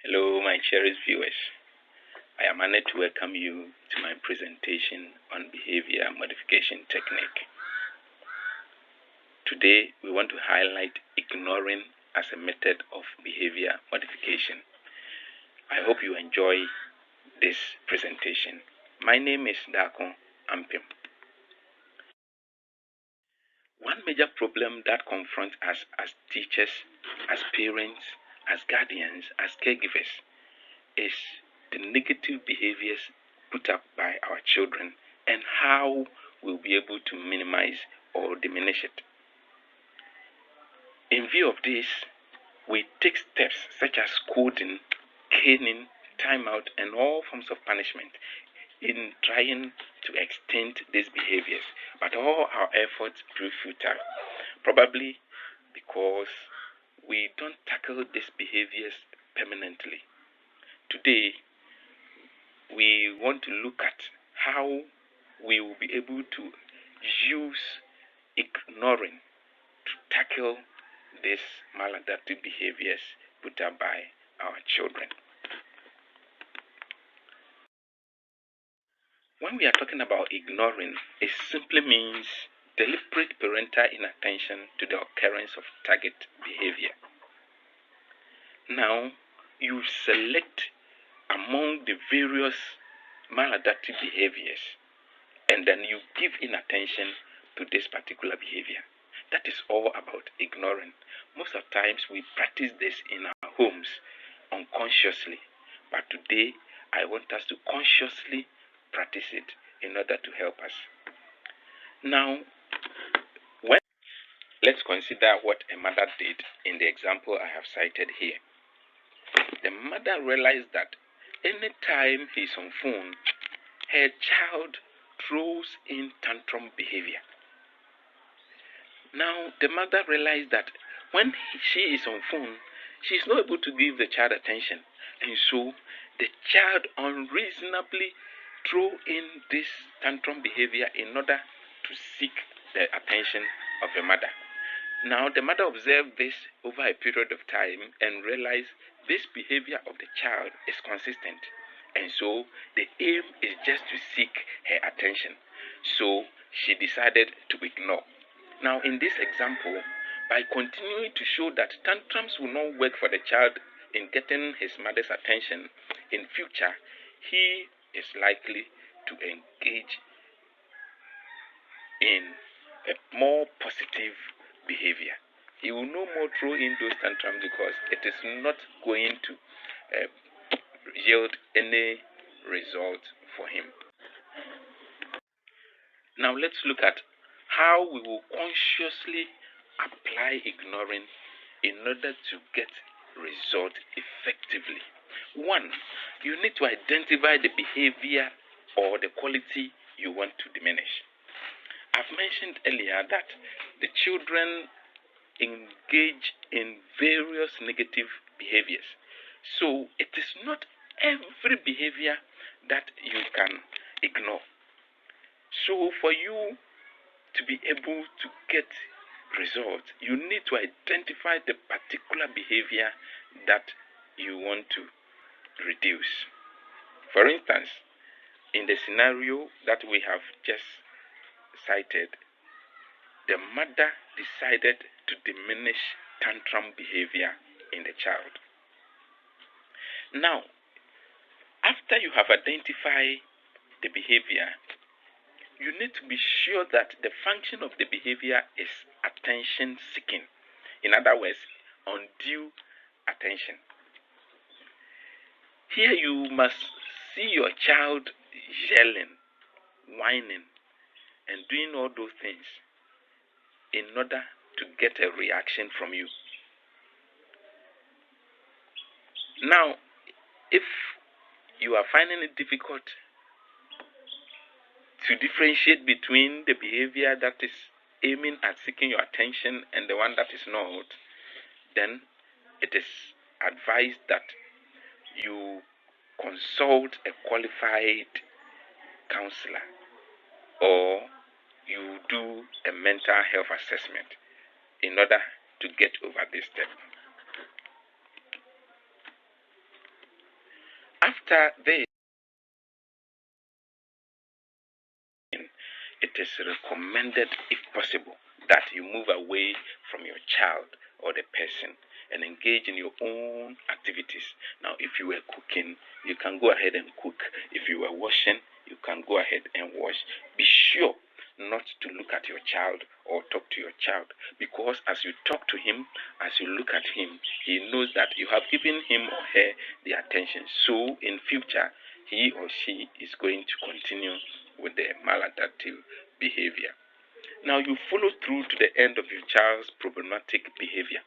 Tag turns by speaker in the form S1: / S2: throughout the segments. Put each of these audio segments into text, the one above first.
S1: Hello, my cherished viewers. I am honored to welcome you to my presentation on behavior modification technique. Today, we want to highlight ignoring as a method of behavior modification. I hope you enjoy this presentation. My name is Dako Ampim. One major problem that confronts us as teachers, as parents, as guardians, as caregivers is the negative behaviors put up by our children and how we'll be able to minimize or diminish it. In view of this, we take steps such as scolding, caning, timeout, and all forms of punishment in trying to extend these behaviors. But all our efforts prove futile, probably because we don't tackle these behaviors permanently. Today, we want to look at how we will be able to use ignoring to tackle these maladaptive behaviors put up by our children. When we are talking about ignoring, it simply means deliberate parental inattention to the occurrence of target behavior. Now, you select among the various maladaptive behaviors and then you give inattention to this particular behavior. That is all about ignoring. Most of the times we practice this in our homes unconsciously, but today I want us to consciously practice it in order to help us. Now, let's consider what a mother did in the example I have cited here. The mother realized that anytime he's on phone, her child throws in tantrum behavior. Now, the mother realized that when she is on phone, she is not able to give the child attention. And so, the child unreasonably throw in this tantrum behavior in order to seek the attention of the mother. Now, the mother observed this over a period of time and realized this behavior of the child is consistent. And so, the aim is just to seek her attention. So, she decided to ignore. Now, in this example, by continuing to show that tantrums will not work for the child in getting his mother's attention, in future, he is likely to engage in a more positive behavior. He will no more throw in those tantrums because it is not going to yield any result for him. Now let's look at how we will consciously apply ignoring in order to get result effectively. One, you need to identify the behavior or the quality you want to diminish. I've mentioned earlier that the children engage in various negative behaviors. So it is not every behavior that you can ignore. So for you to be able to get results, you need to identify the particular behavior that you want to reduce. For instance, in the scenario that we have just cited, the mother decided to diminish tantrum behavior in the child. Now, after you have identified the behavior, you need to be sure that the function of the behavior is attention seeking. In other words, undue attention. Here you must see your child yelling, whining, and doing all those things in order to get a reaction from you. Now, if you are finding it difficult to differentiate between the behavior that is aiming at seeking your attention and the one that is not, then it is advised that you consult a qualified counselor or you do a mental health assessment in order to get over this step. After this, it is recommended, if possible, that you move away from your child or the person and engage in your own activities. Now, if you were cooking, you can go ahead and cook. If you were washing, you can go ahead and wash. Be sure not to look at your child or talk to your child, because as you talk to him, as you look at him, he knows that you have given him or her the attention. So in future, he or she is going to continue with the maladaptive behavior. Now you follow through to the end of your child's problematic behavior.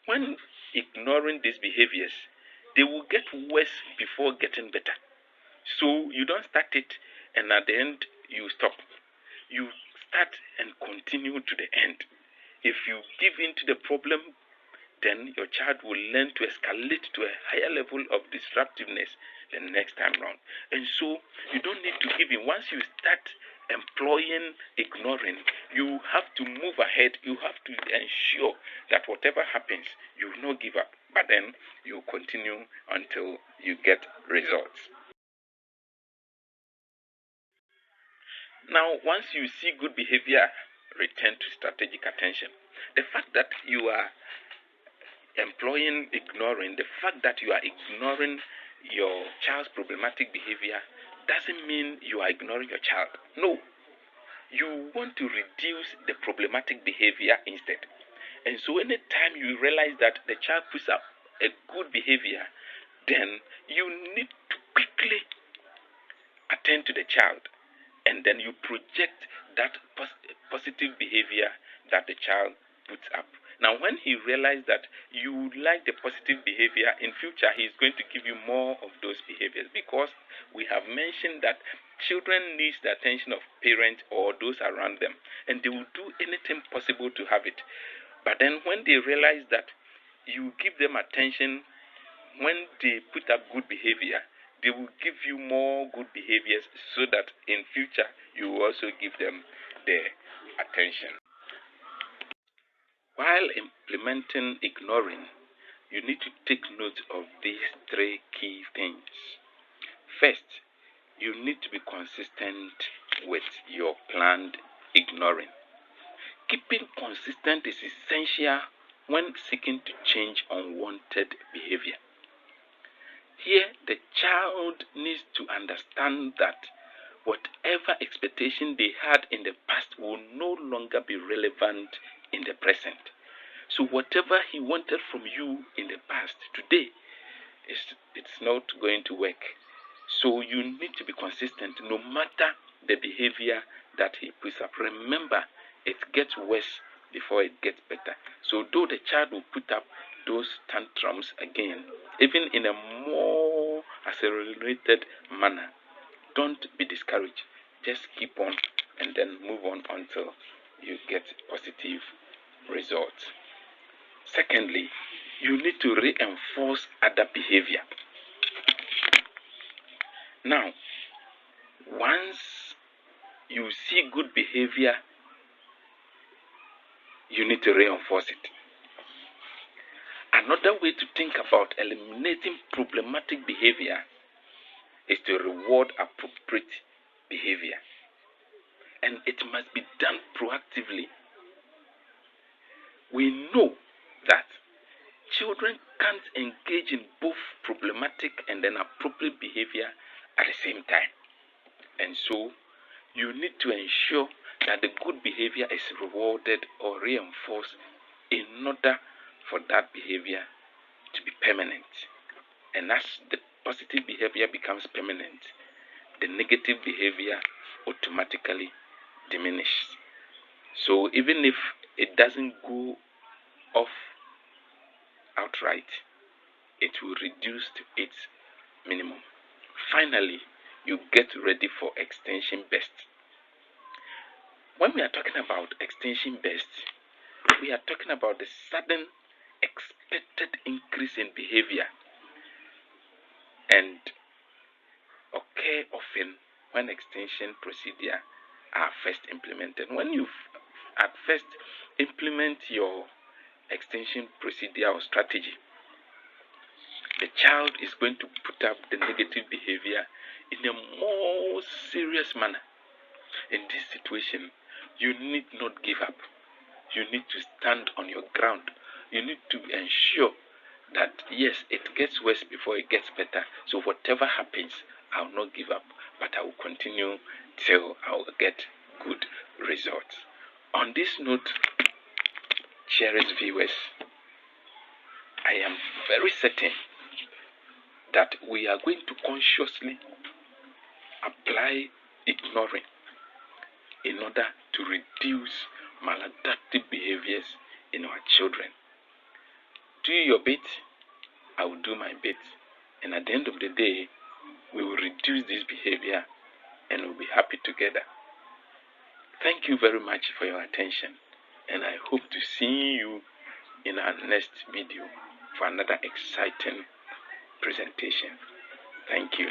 S1: When ignoring these behaviors, they will get worse before getting better. So you don't start it and at the end you stop. You start and continue to the end. If you give in to the problem, then your child will learn to escalate to a higher level of disruptiveness the next time round. And so you don't need to give in. Once you start employing ignoring, you have to move ahead. You have to ensure that whatever happens, you will not give up. But then you continue until you get results. Now, once you see good behavior, return to strategic attention. The fact that you are employing ignoring, the fact that you are ignoring your child's problematic behavior doesn't mean you are ignoring your child. No, you want to reduce the problematic behavior instead. And so anytime you realize that the child puts up a good behavior, then you need to quickly attend to the child, and then you project that positive behavior that the child puts up. Now, when he realizes that you like the positive behavior, in future he is going to give you more of those behaviors, because we have mentioned that children need the attention of parents or those around them, and they will do anything possible to have it. But then when they realize that you give them attention, when they put up good behavior, they will give you more good behaviors, so that in future you will also give them the attention. While implementing ignoring, you need to take note of these three key things. First, you need to be consistent with your planned ignoring. Keeping consistent is essential when seeking to change unwanted behavior. Here, the child needs to understand that whatever expectation they had in the past will no longer be relevant in the present. So whatever he wanted from you in the past, today, it's not going to work. So you need to be consistent no matter the behavior that he puts up. Remember, it gets worse before it gets better. So though the child will put up those tantrums again, even in a more accelerated manner, don't be discouraged. Just keep on and then move on until you get positive results. Secondly, you need to reinforce other behavior. Now, once you see good behavior, you need to reinforce it. Another way to think about eliminating problematic behavior is to reward appropriate behavior. And it must be done proactively. We know that children can't engage in both problematic and then appropriate behavior at the same time. And so you need to ensure that the good behavior is rewarded or reinforced in order for that behavior to be permanent. And as the positive behavior becomes permanent, the negative behavior automatically diminishes. So even if it doesn't go off outright, it will reduce to its minimum. Finally, you get ready for extension best. When we are talking about extension best, we are talking about the sudden expected increase in behavior and occur often when extension procedure are first implemented. When you at first implement your extension procedure or strategy, the child is going to put up the negative behavior in a more serious manner. In this situation, you need not give up. You need to stand on your ground. You need to ensure that yes, it gets worse before it gets better. So whatever happens, I'll not give up, but I will continue till I will get good results. On this note, cherished viewers, I am very certain that we are going to consciously apply ignoring in order to reduce maladaptive behaviors in our children. Do your bit, I will do my bit. And at the end of the day, we will reduce this behavior and we'll be happy together. Thank you very much for your attention, and I hope to see you in our next video for another exciting presentation. Thank you.